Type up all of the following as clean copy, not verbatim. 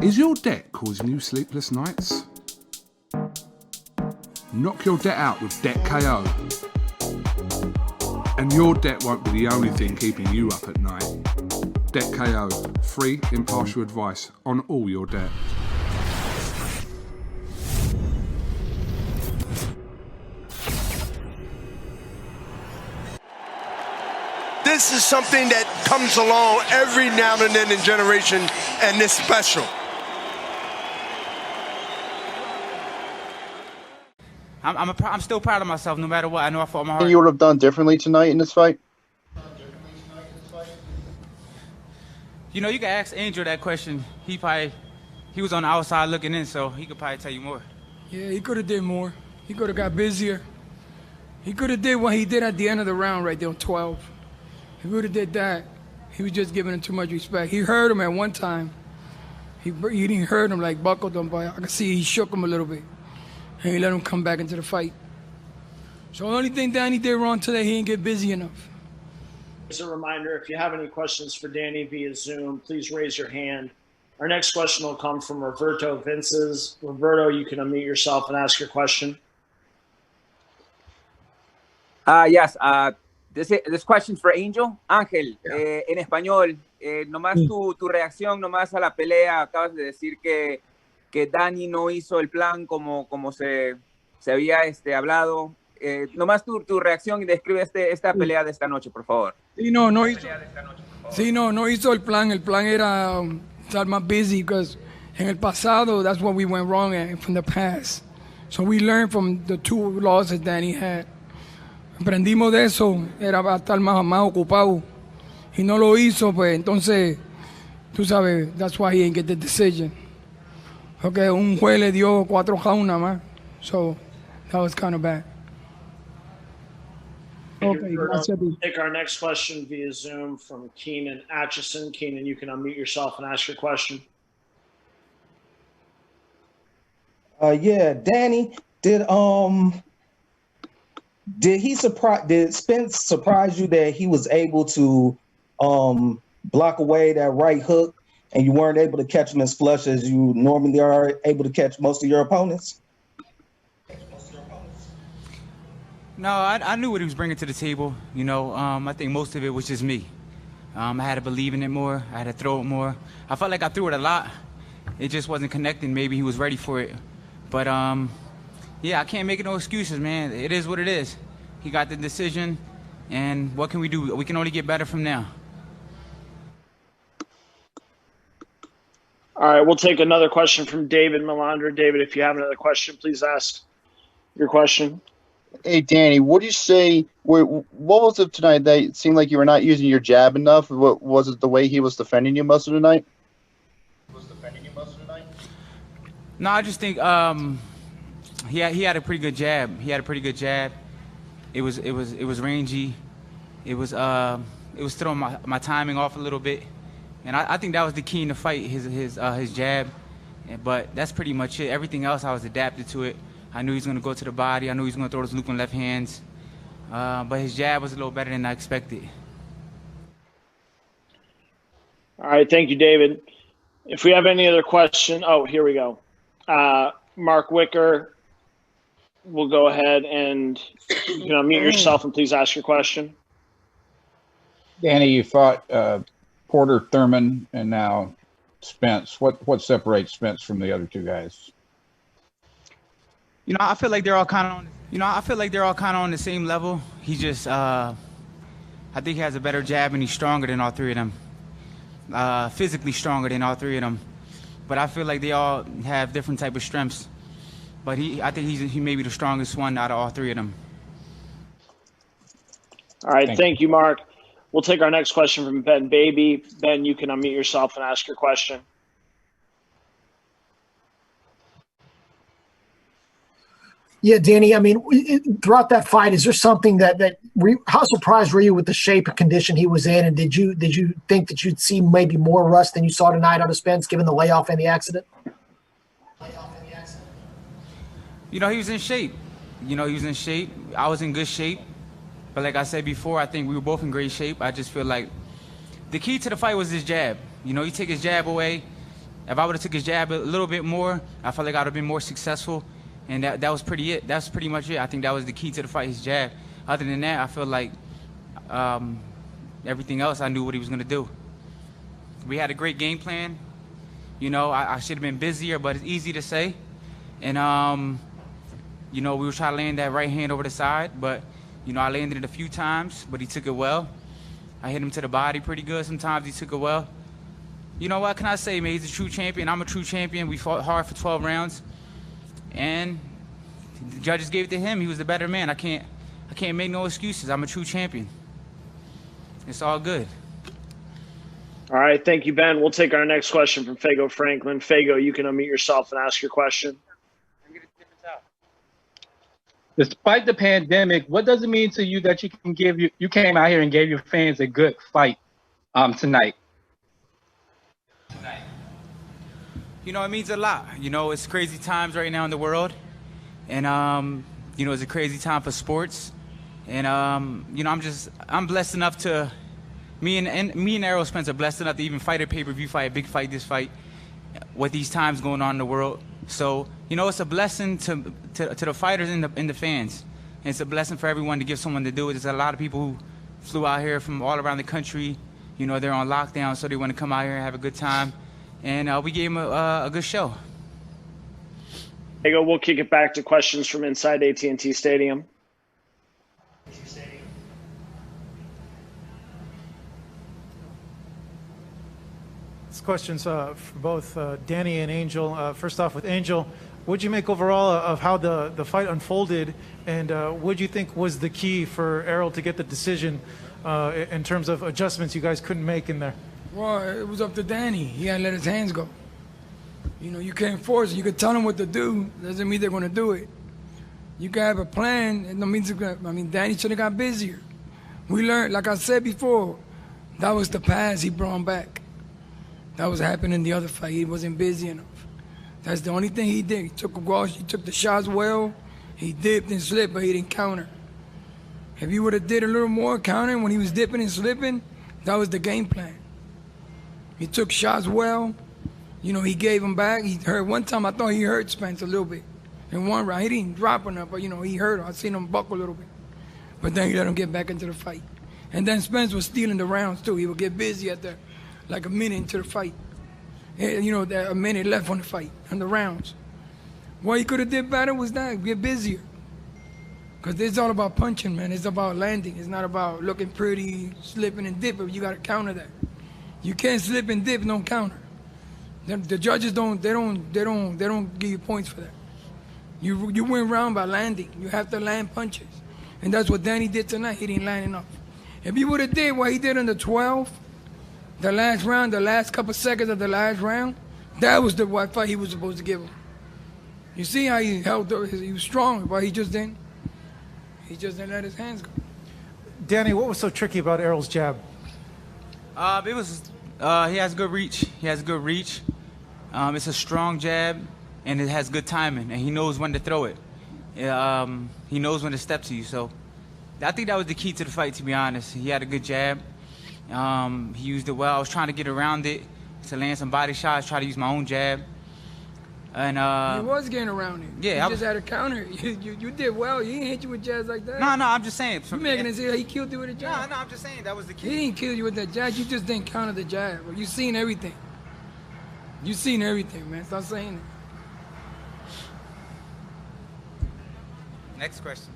Is your debt causing you sleepless nights? Knock your debt out with Debt KO. And your debt won't be the only thing keeping you up at night. Debt KO. Free, impartial advice on all your debt. This is something that comes along every now and then in generation, and it's special. I'm still proud of myself no matter what. I know I fought my heart. You would have done differently tonight in this fight? You know, you can ask Angel that question. He was on the outside looking in, so he could probably tell you more. Yeah, he could have did more. He could have got busier. He could have did what he did at the end of the round right there on 12. He would have did that. He was just giving him too much respect. He heard him at one time. He didn't hurt him like buckled him, but I could see he shook him a little bit. And he let him come back into the fight. So the only thing Danny did wrong today, he didn't get busy enough. As a reminder, if you have any questions for Danny via Zoom, please raise your hand. Our next question will come from Roberto Vinces. Roberto, you can unmute yourself and ask your question. Yes, this question's for Angel. Ángel, en español, nomás tu reacción nomás a la pelea. Acabas de decir que Danny no hizo el plan como se había hablado. Nomás tu reacción y describe esta pelea de esta noche, por favor. Sí, no hizo el plan. El plan era estar más busy, because en el pasado, that's what we went wrong at from the past. So we learned from the two losses Danny had. Aprendimos de eso, era para estar más ocupado. Y no lo hizo, pues entonces, tú sabes, that's why he didn't get the decision. Porque un juez le dio 4 rounds nada más. So that was kind of bad. Okay, we'll take our next question via Zoom from Keenan Atchison. Keenan, you can unmute yourself and ask your question. Yeah, Danny, did Spence surprise you that he was able to block away that right hook and you weren't able to catch him as flush as you normally are able to catch most of your opponents? No, I knew what he was bringing to the table. You know, I think most of it was just me. I had to believe in it more. I had to throw it more. I felt like I threw it a lot. It just wasn't connecting. Maybe he was ready for it. But, yeah, I can't make no excuses, man. It is what it is. He got the decision, and what can we do? We can only get better from now. All right, we'll take another question from David Melandra. David, if you have another question, please ask your question. Hey, Danny, what do you say? What was it tonight that it seemed like you were not using your jab enough? What was it, the way he was defending you most of the night? No, I just think he had a pretty good jab. It was rangy. It was throwing my timing off a little bit, and I think that was the key in the fight. His jab, but that's pretty much it. Everything else, I was adapted to it. I knew he was going to go to the body. I knew he was going to throw those looping left hands. But his jab was a little better than I expected. All right, thank you, David. If we have any other question, oh, here we go. Mark Wicker, we'll go ahead and you know, unmute yourself and please ask your question. Danny, you fought Porter, Thurman, and now Spence. What separates Spence from the other two guys? You know, I feel like they're all kind of on the same level. He just, I think he has a better jab and he's stronger than all three of them. Physically stronger than all three of them. But I feel like they all have different type of strengths. But I think he may be the strongest one out of all three of them. All right, thank you, Mark. We'll take our next question from Ben Baby. Ben, you can unmute yourself and ask your question. Yeah, Danny, I mean, throughout that fight, is there something how surprised were you with the shape and condition he was in? And did you think that you'd see maybe more rust than you saw tonight out of Spence, given the layoff and the accident? You know, he was in shape. I was in good shape. But like I said before, I think we were both in great shape. I just feel like the key to the fight was his jab. You know, you take his jab away, If I would have took his jab a little bit more, I felt like I would have been more successful. And that was pretty it. That's pretty much it. I think that was the key to the fight, his jab. Other than that, I feel like everything else, I knew what he was going to do. We had a great game plan. You know, I should have been busier, but it's easy to say. And, you know, we were trying to land that right hand over the side, but, you know, I landed it a few times, but he took it well. I hit him to the body pretty good. Sometimes he took it well. You know what can I say, man? He's a true champion. I'm a true champion. We fought hard for 12 rounds, and the judges gave it to him. He was the better man. I can't make no excuses. I'm a true champion. It's all good. All right, thank you, Ben. We'll take our next question from Fago Franklin. Fago, you can unmute yourself and ask your question. Despite the pandemic, what does it mean to you that you came out here and gave your fans a good fight tonight? You know, it means a lot. You know, it's crazy times right now in the world. And, you know, it's a crazy time for sports. And, you know, I'm blessed enough to, me and ERROL SPENCE are blessed enough to even fight a pay-per-view fight, a big fight, this fight, with these times going on in the world. So, you know, it's a blessing to the fighters and the fans. And it's a blessing for everyone to give someone to do it. There's a lot of people who flew out here from all around the country. You know, they're on lockdown, so they want to come out here and have a good time. And we gave them a good show. Fago, we'll kick it back to questions from inside AT&T Stadium. This question's for both Danny and Angel. First off, with Angel, what did you make overall of how the fight unfolded, and what do you think was the key for Errol to get the decision in terms of adjustments you guys couldn't make in there? Well, it was up to Danny. He had to let his hands go. You know, you can't force it. You can tell them what to do. Doesn't mean they're going to do it. You can have a plan. It don't mean, Danny should have got busier. We learned, like I said before, that was the pass. He brought him back. That was happening in the other fight. He wasn't busy enough. That's the only thing he did. He took the shots well. He dipped and slipped, but he didn't counter. If he would have did a little more countering when he was dipping and slipping, that was the game plan. He took shots well. You know, he gave him back. He hurt one time. I thought he hurt Spence a little bit. In one round, he didn't drop enough, but you know, he hurt him. I seen him buckle a little bit. But then he let him get back into the fight. And then Spence was stealing the rounds too. He would get busy at like a minute into the fight. And, you know, a minute left on the fight, on the rounds. What he could have did better was that, get busier. Because it's all about punching, man. It's about landing. It's not about looking pretty, slipping and dipping. You got to counter that. You can't slip and dip and don't counter. The judges don't give you points for that. You win round by landing. You have to land punches. And that's what Danny did tonight. He didn't land enough. If he would have did what he did in the 12, the last round, the last couple seconds of the last round, that was the fight he was supposed to give him. You see how he held, he was strong, but he just didn't let his hands go. Danny, what was so tricky about Errol's jab? It was, he has good reach. He has good reach. It's a strong jab, and it has good timing, and he knows when to throw it. He knows when to step to you. So I think that was the key to the fight, to be honest. He had a good jab. He used it well. I was trying to get around it to land some body shots, try to use my own jab. And he was getting around it. Yeah, he just had a counter. You did well. He didn't hit you with jabs like that. No, I'm just saying. You making it say he killed you with a jab? No, I'm just saying that was the key. He didn't kill you with that jab. You just didn't counter the jab. You seen everything. You seen everything, man. Stop saying it. Next question.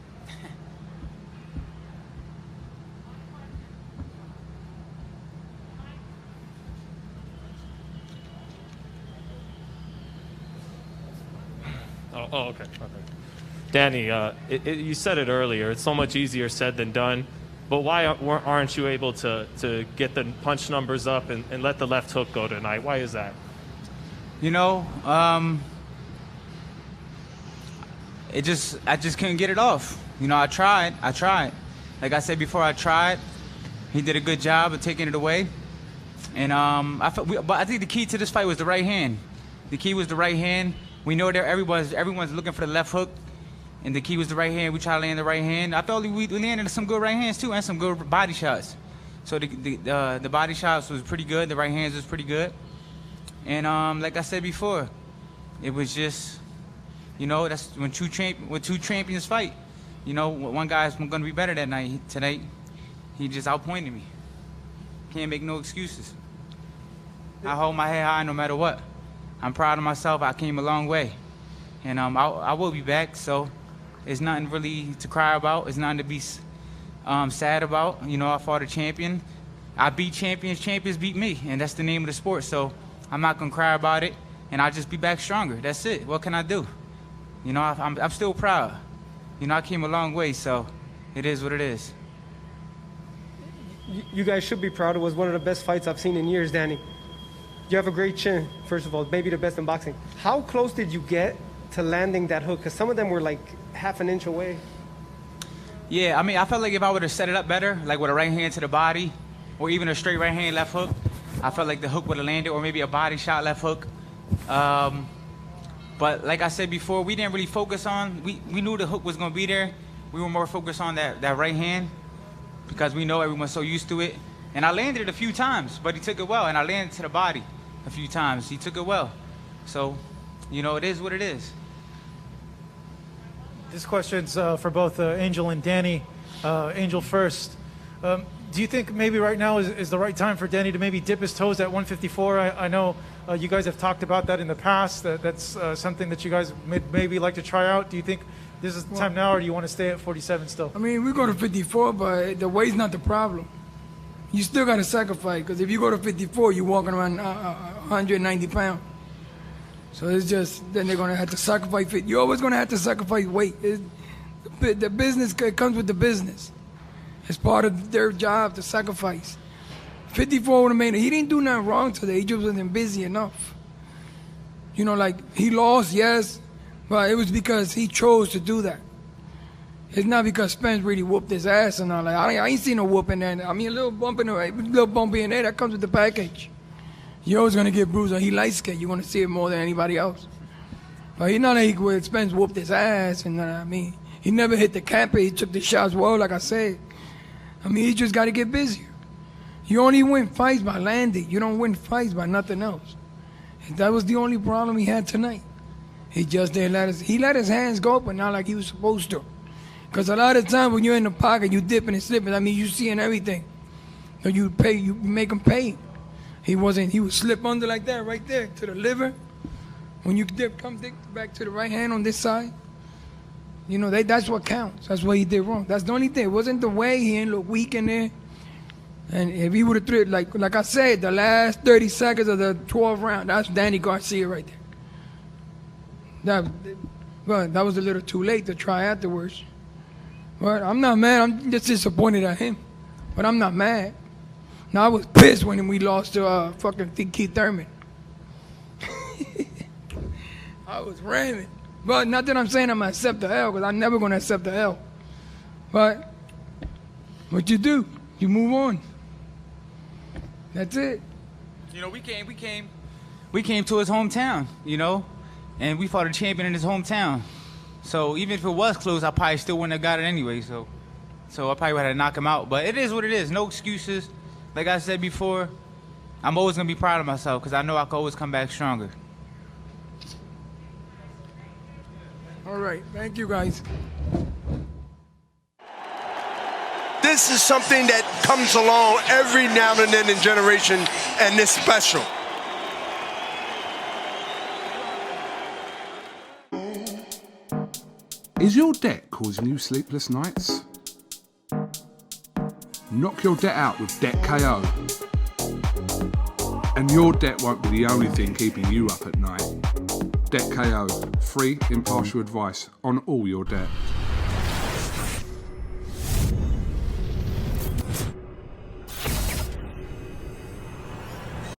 Oh, okay. Danny, you said it earlier. It's so much easier said than done. But why aren't you able to get the punch numbers up and let the left hook go tonight? Why is that? You know, I just couldn't get it off. You know, I tried. Like I said before, I tried. He did a good job of taking it away. And but I think the key to this fight was the right hand. The key was the right hand. We know that everyone's looking for the left hook, and the key was the right hand. We tried to land the right hand. I felt we landed some good right hands too, and some good body shots. So the body shots was pretty good. The right hands was pretty good. And like I said before, it was just, you know, that's when two champions fight. You know, one guy's going to be better that night. Tonight, he just outpointed me. Can't make no excuses. I hold my head high no matter what. I'm proud of myself. I came a long way. And I will be back, so it's nothing really to cry about. It's nothing to be sad about. You know, I fought a champion. I beat champions. Champions beat me, and that's the name of the sport. So I'm not going to cry about it, and I'll just be back stronger. That's it. What can I do? You know, I'm still proud. You know, I came a long way, so it is what it is. You guys should be proud. It was one of the best fights I've seen in years, Danny. You have a great chin, first of all, maybe the best in boxing. How close did you get to landing that hook? Because some of them were like half an inch away. Yeah, I mean, I felt like if I would have set it up better, like with a right hand to the body, or even a straight right hand left hook, I felt like the hook would have landed, or maybe a body shot left hook. But like I said before, we didn't really focus on, we knew the hook was going to be there. We were more focused on that right hand because we know everyone's so used to it. And I landed it a few times, but he took it well. And I landed to the body a few times. He took it well. So, you know, it is what it is. This question's for both Angel and Danny. Angel first. Do you think maybe right now is the right time for Danny to maybe dip his toes at 154? I know you guys have talked about that in the past. That's something that you guys maybe like to try out. Do you think this is the time now, or do you want to stay at 47 still? I mean, we go to 54, but the weight's not the problem. You still got to sacrifice, because if you go to 54, you're walking around 190 pounds. So it's just, then they're going to have to sacrifice fit. You're always going to have to sacrifice weight. The business, it comes with the business. It's part of their job to sacrifice. 54 would have made it. He didn't do nothing wrong today. He just wasn't busy enough. You know, like, he lost, yes, but it was because he chose to do that. It's not because Spence really whooped his ass and all. Like, I ain't seen no whooping there. I mean, a little bump in there, that comes with the package. You're always going to get bruised. He light skinned. You're going to see it more than anybody else. But he's not like Spence whooped his ass. And I mean, he never hit the camper. He took the shots well, like I said. I mean, he just got to get busier. You only win fights by landing. You don't win fights by nothing else. And that was the only problem he had tonight. He just didn't let his hands go, but not like he was supposed to. Because a lot of times when you're in the pocket, you dipping and slipping. I mean, you seeing everything. So you make him pay. He would slip under like that right there to the liver. When you dip back to the right hand on this side. You know, that's what counts. That's what he did wrong. That's the only thing. It wasn't the way. He didn't look weak in there. And if he would have threw it, like I said, the last 30 seconds of the 12th round, that's Danny Garcia right there. But that was a little too late to try afterwards. But I'm not mad. I'm just disappointed at him. But I'm not mad. Now, I was pissed when we lost to fucking Keith Thurman. I was ramming. But not that I'm saying I'm going to accept the L, because I'm never going to accept the L. But what you do, you move on. That's it. You know, we came to his hometown, you know, and we fought a champion in his hometown. So even if it was close, I probably still wouldn't have got it anyway. So I probably would have to knock him out. But it is what it is. No excuses. Like I said before, I'm always going to be proud of myself because I know I can always come back stronger. All right. Thank you, guys. This is something that comes along every now and then in generation, and it's special. Is your debt causing you sleepless nights? Knock your debt out with Debt KO. And your debt won't be the only thing keeping you up at night. Debt KO, free impartial advice on all your debt.